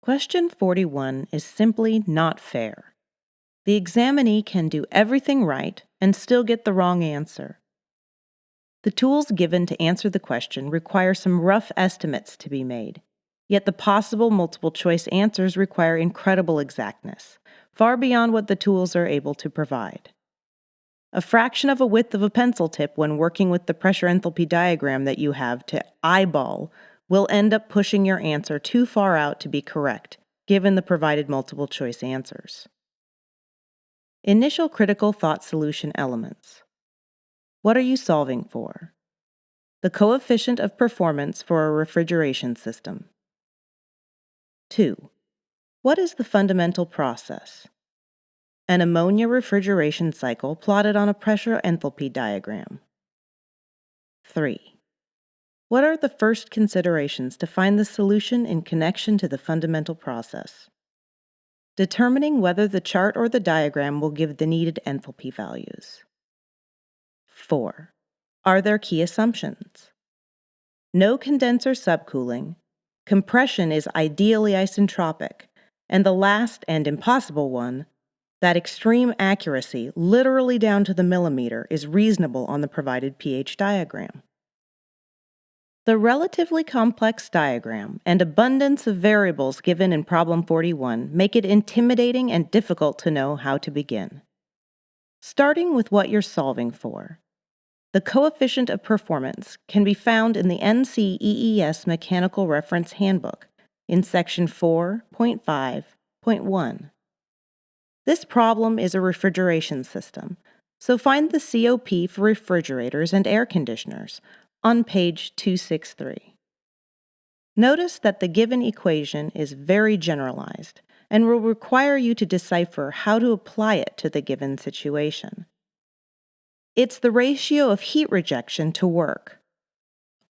Question 41 is simply not fair. The examinee can do everything right and still get the wrong answer. The tools given to answer the question require some rough estimates to be made, yet the possible multiple choice answers require incredible exactness, far beyond what the tools are able to provide. A fraction of a width of a pencil tip when working with the pressure enthalpy diagram that you have to eyeball will end up pushing your answer too far out to be correct, given the provided multiple choice answers. Initial critical thought solution elements. What are you solving for? The coefficient of performance for a refrigeration system. 2. What is the fundamental process? An ammonia refrigeration cycle plotted on a pressure enthalpy diagram. 3. What are the first considerations to find the solution in connection to the fundamental process? Determining whether the chart or the diagram will give the needed enthalpy values. 4. Are there key assumptions? No condenser subcooling, compression is ideally isentropic, and the last and impossible one, that extreme accuracy, literally down to the millimeter, is reasonable on the provided pH diagram. The relatively complex diagram and abundance of variables given in Problem 41 make it intimidating and difficult to know how to begin. Starting with what you're solving for. The coefficient of performance can be found in the NCEES Mechanical Reference Handbook in Section 4.5.1. This problem is a refrigeration system, so find the COP for refrigerators and air conditioners on page 263. Notice that the given equation is very generalized and will require you to decipher how to apply it to the given situation. It's the ratio of heat rejection to work.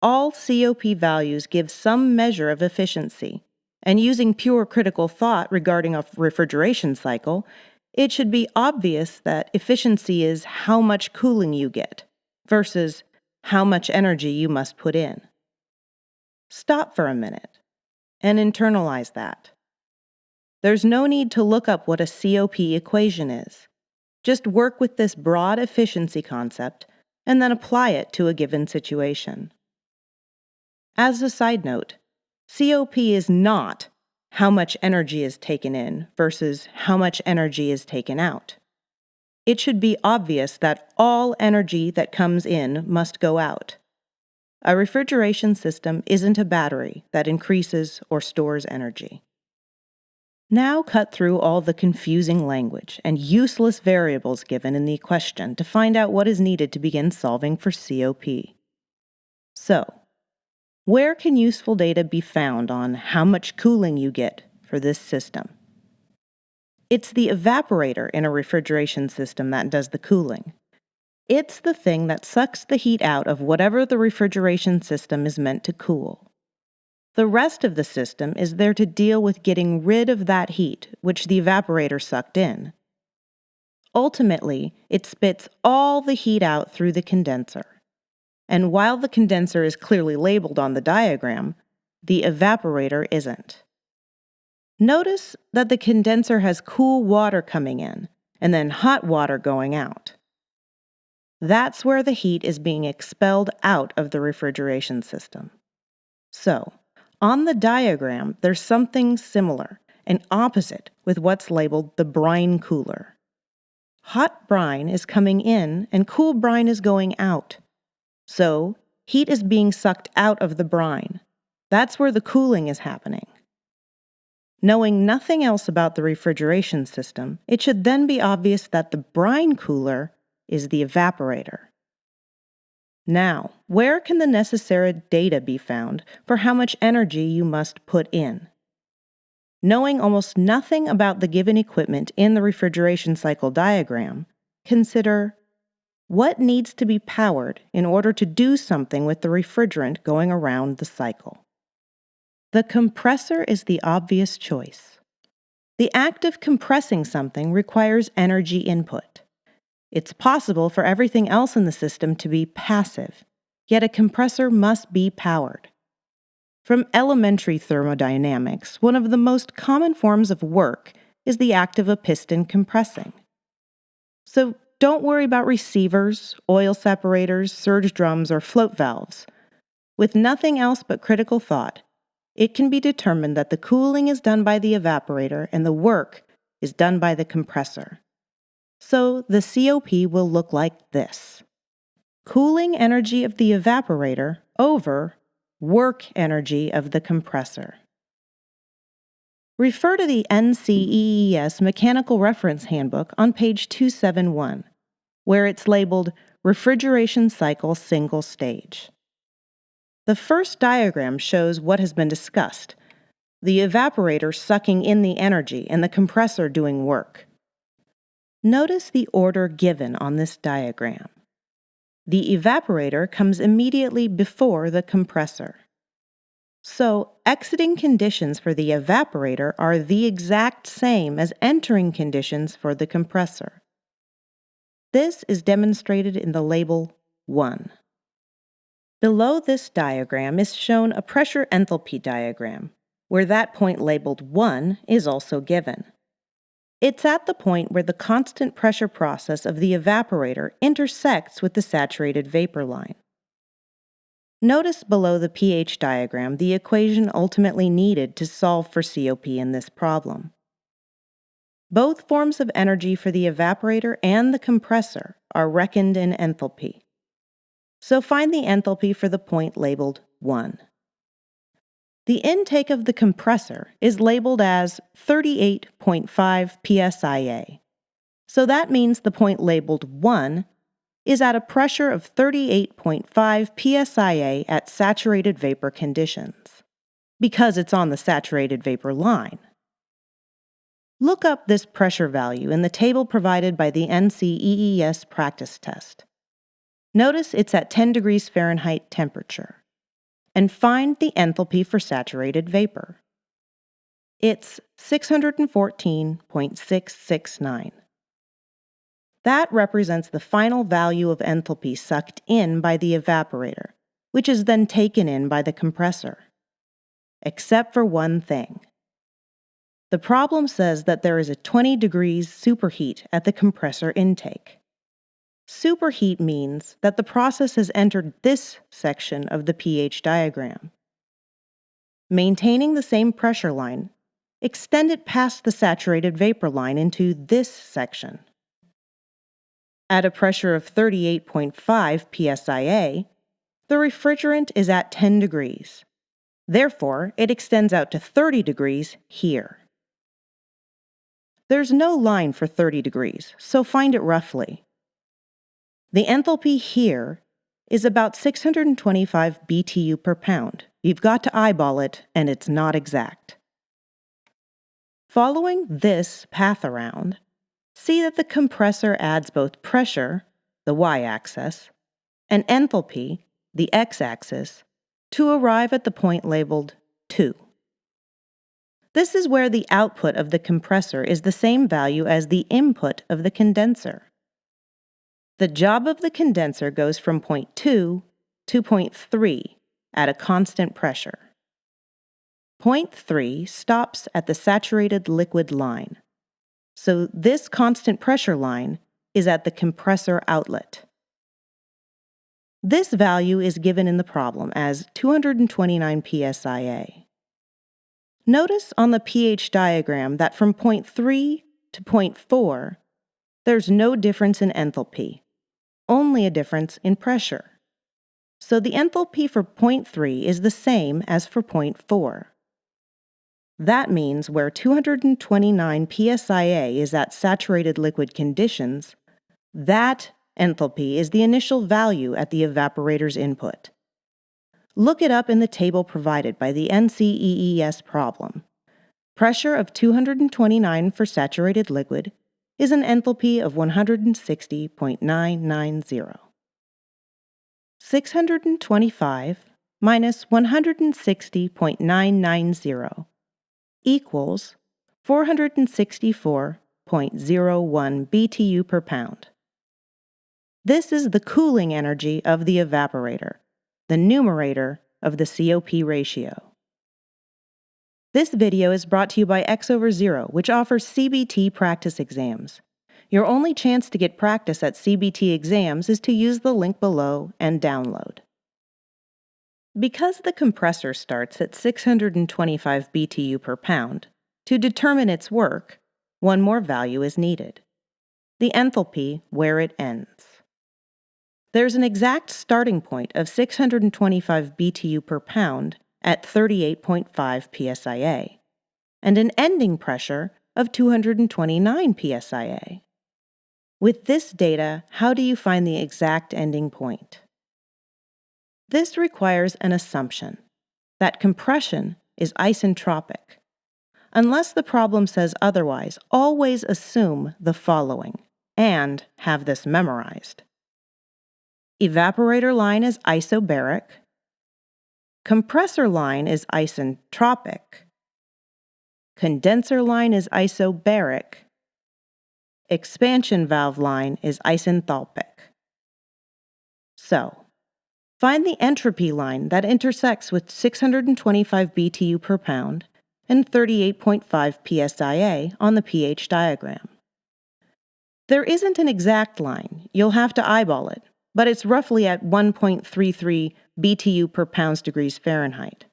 All COP values give some measure of efficiency, and using pure critical thought regarding a refrigeration cycle, it should be obvious that efficiency is how much cooling you get versus how much energy you must put in. Stop for a minute and internalize that. There's no need to look up what a COP equation is. Just work with this broad efficiency concept and then apply it to a given situation. As a side note, COP is not how much energy is taken in versus how much energy is taken out. It should be obvious that all energy that comes in must go out. A refrigeration system isn't a battery that increases or stores energy. Now cut through all the confusing language and useless variables given in the question to find out what is needed to begin solving for COP. So, where can useful data be found on how much cooling you get for this system? It's the evaporator in a refrigeration system that does the cooling. It's the thing that sucks the heat out of whatever the refrigeration system is meant to cool. The rest of the system is there to deal with getting rid of that heat, which the evaporator sucked in. Ultimately, it spits all the heat out through the condenser. And while the condenser is clearly labeled on the diagram, the evaporator isn't. Notice that the condenser has cool water coming in and then hot water going out. That's where the heat is being expelled out of the refrigeration system. So, on the diagram, there's something similar and opposite with what's labeled the brine cooler. Hot brine is coming in and cool brine is going out. So, heat is being sucked out of the brine. That's where the cooling is happening. Knowing nothing else about the refrigeration system, it should then be obvious that the brine cooler is the evaporator. Now, where can the necessary data be found for how much energy you must put in? Knowing almost nothing about the given equipment in the refrigeration cycle diagram, consider what needs to be powered in order to do something with the refrigerant going around the cycle. The compressor is the obvious choice. The act of compressing something requires energy input. It's possible for everything else in the system to be passive, yet a compressor must be powered. From elementary thermodynamics, one of the most common forms of work is the act of a piston compressing. So don't worry about receivers, oil separators, surge drums, or float valves. With nothing else but critical thought, it can be determined that the cooling is done by the evaporator and the work is done by the compressor. So the COP will look like this: cooling energy of the evaporator over work energy of the compressor. Refer to the NCEES Mechanical Reference Handbook on page 271, where it's labeled Refrigeration Cycle Single Stage. The first diagram shows what has been discussed: the evaporator sucking in the energy and the compressor doing work. Notice the order given on this diagram. The evaporator comes immediately before the compressor. So, exiting conditions for the evaporator are the exact same as entering conditions for the compressor. This is demonstrated in the label 1. Below this diagram is shown a pressure enthalpy diagram, where that point labeled 1 is also given. It's at the point where the constant pressure process of the evaporator intersects with the saturated vapor line. Notice below the pH diagram the equation ultimately needed to solve for COP in this problem. Both forms of energy for the evaporator and the compressor are reckoned in enthalpy. So find the enthalpy for the point labeled 1. The intake of the compressor is labeled as 38.5 psia. So that means the point labeled 1 is at a pressure of 38.5 psia at saturated vapor conditions, because it's on the saturated vapor line. Look up this pressure value in the table provided by the NCEES practice test. Notice it's at 10 degrees Fahrenheit temperature, and find the enthalpy for saturated vapor. It's 614.669. That represents the final value of enthalpy sucked in by the evaporator, which is then taken in by the compressor. Except for one thing. The problem says that there is a 20 degrees superheat at the compressor intake. Superheat means that the process has entered this section of the pH diagram. Maintaining the same pressure line, extend it past the saturated vapor line into this section. At a pressure of 38.5 psia, the refrigerant is at 10 degrees. Therefore, it extends out to 30 degrees here. There's no line for 30 degrees, so find it roughly. The enthalpy here is about 625 BTU per pound. You've got to eyeball it, and it's not exact. Following this path around, see that the compressor adds both pressure, the y-axis, and enthalpy, the x-axis, to arrive at the point labeled 2. This is where the output of the compressor is the same value as the input of the condenser. The job of the condenser goes from point 2 to point 3 at a constant pressure. Point 3 stops at the saturated liquid line, so this constant pressure line is at the compressor outlet. This value is given in the problem as 229 psia. Notice on the pH diagram that from point 3 to point 4, there's no difference in enthalpy, only a difference in pressure. So the enthalpy for point 3 is the same as for point 4. That means where 229 psia is at saturated liquid conditions, that enthalpy is the initial value at the evaporator's input. Look it up in the table provided by the NCEES problem. Pressure of 229 for saturated liquid is an enthalpy of 160.990. 625 minus 160.990 equals 464.01 BTU per pound. This is the cooling energy of the evaporator, the numerator of the COP ratio. This video is brought to you by ExOverZero, which offers CBT practice exams. Your only chance to get practice at CBT exams is to use the link below and download. Because the compressor starts at 625 BTU per pound, to determine its work, one more value is needed: the enthalpy where it ends. There's an exact starting point of 625 BTU per pound at 38.5 psia, and an ending pressure of 229 psia. With this data, how do you find the exact ending point? This requires an assumption that compression is isentropic. Unless the problem says otherwise, always assume the following, and have this memorized. Evaporator line is isobaric. Compressor line is isentropic. Condenser line is isobaric. Expansion valve line is isenthalpic. So, find the entropy line that intersects with 625 BTU per pound and 38.5 psia on the pH diagram. There isn't an exact line, you'll have to eyeball it, but it's roughly at 1.33 BTU per pounds degrees Fahrenheit,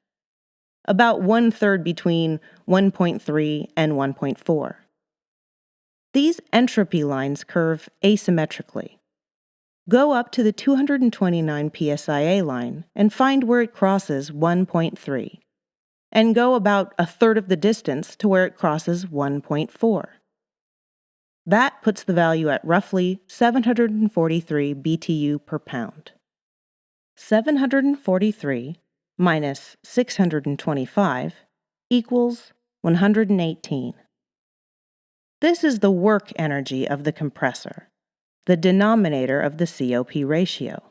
about 1/3 between 1.3 and 1.4. These entropy lines curve asymmetrically. Go up to the 229 psia line and find where it crosses 1.3, and go about 1/3 of the distance to where it crosses 1.4. That puts the value at roughly 743 BTU per pound. 743 minus 625 equals 118. This is the work energy of the compressor, the denominator of the COP ratio.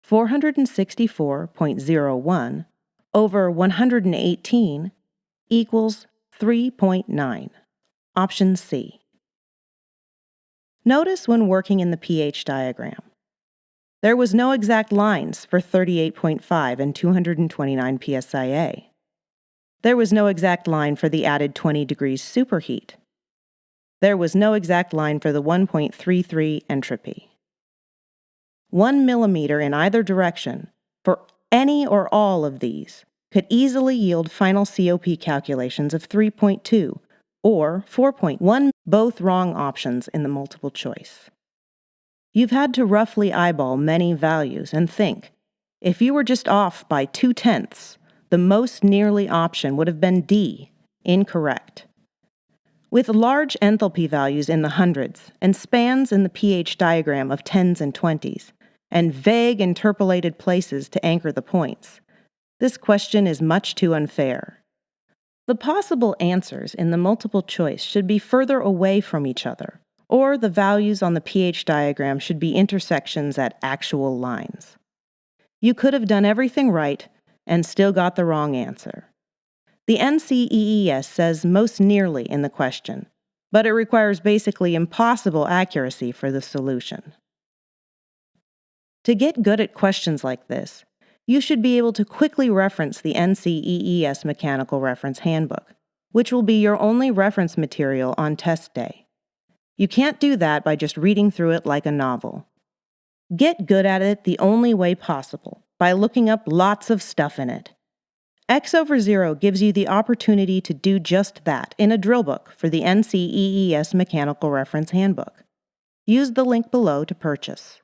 464.01 over 118 equals 3.9. Option C. Notice when working in the pH diagram, there was no exact lines for 38.5 and 229 psia. There was no exact line for the added 20 degrees superheat. There was no exact line for the 1.33 entropy. 1 millimeter in either direction for any or all of these could easily yield final COP calculations of 3.2 or 4.1, both wrong options in the multiple choice. You've had to roughly eyeball many values and think, if you were just off by 0.2, the most nearly option would have been D, incorrect. With large enthalpy values in the hundreds and spans in the pH diagram of 10s and 20s, and vague interpolated places to anchor the points, this question is much too unfair. The possible answers in the multiple choice should be further away from each other, or the values on the pH diagram should be intersections at actual lines. You could have done everything right and still got the wrong answer. The NCEES says most nearly in the question, but it requires basically impossible accuracy for the solution. To get good at questions like this, you should be able to quickly reference the NCEES Mechanical Reference Handbook, which will be your only reference material on test day. You can't do that by just reading through it like a novel. Get good at it the only way possible, by looking up lots of stuff in it. ExOverZero gives you the opportunity to do just that in a drill book for the NCEES Mechanical Reference Handbook. Use the link below to purchase.